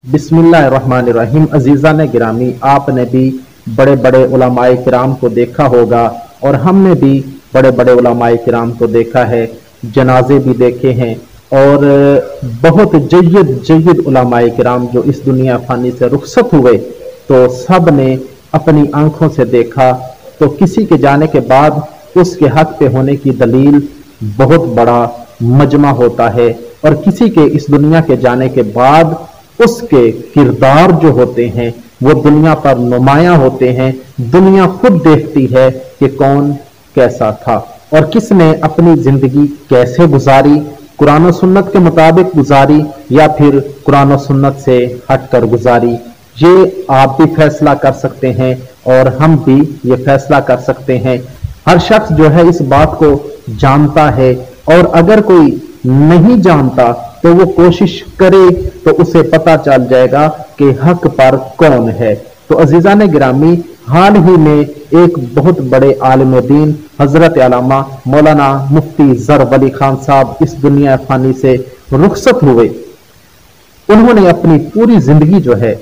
बिस्मिल्लाहिर्रहमानिर्रहीम। अजीज़ान गिरामी, आपने भी बड़े बड़े उलमाए किराम को देखा होगा और हमने भी बड़े बड़े उलमाए किराम को देखा है, जनाजे भी देखे हैं और बहुत जय्यद उलमाए किराम जो इस दुनिया फानी से रुखसत हुए तो सब ने अपनी आंखों से देखा। तो किसी के जाने के बाद उसके हक पे होने की दलील बहुत बड़ा मजमा होता है और किसी के इस दुनिया के जाने के बाद उसके किरदार जो होते हैं वो दुनिया पर नुमायां होते हैं। दुनिया खुद देखती है कि कौन कैसा था और किसने अपनी जिंदगी कैसे गुजारी, कुरान और सुन्नत के मुताबिक गुजारी या फिर कुरान और सुन्नत से हटकर गुजारी। ये आप भी फैसला कर सकते हैं और हम भी ये फैसला कर सकते हैं। हर शख्स जो है इस बात को जानता है और अगर कोई नहीं जानता तो वो कोशिश करे तो उसे पता चल जाएगा कि हक पर कौन है। तो अजीज़ान गिरामी, हाल ही में एक बहुत बड़े आलिम दीन हजरत अल्लामा मौलाना मुफ्ती ज़र वली खान साहब इस दुनिया फानी से रुखसत हुए। उन्होंने अपनी पूरी जिंदगी जो है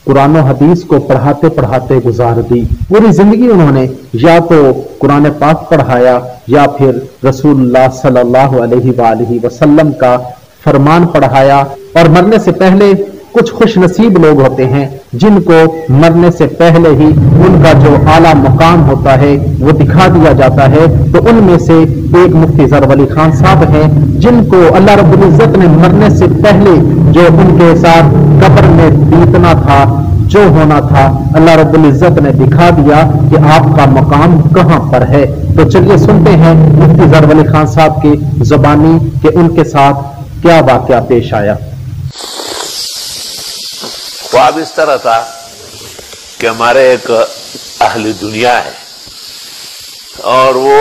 कुरान और हदीस को पढ़ाते पढ़ाते गुजार दी। पूरी जिंदगी उन्होंने या तो कुरान पाक पढ़ाया या फिर रसूलुल्लाह सल्लल्लाहु अलैहि वसल्लम का फरमान पढ़ाया। और मरने से पहले कुछ खुश नसीब लोग होते हैं जिनको मरने से पहले ही उनका जो आला मुकाम होता है वो दिखा दिया जाता है। तो उनमें से एक मुफ्ती ज़र वली खान साहब हैं जिनको अल्लाह रब्बुल इज्जत ने मरने से पहले जो उनके साथ कब्र में बीतना था, जो होना था, अल्लाह रब्बुल इज्जत ने दिखा दिया कि आपका मकाम कहां पर है। तो चलिए सुनते हैं मुफ्ती ज़र वली खान साहब की जुबानी कि उनके साथ क्या वाकया पेश आया। ख्वाब इस तरह था कि हमारे एक अहले दुनिया है और वो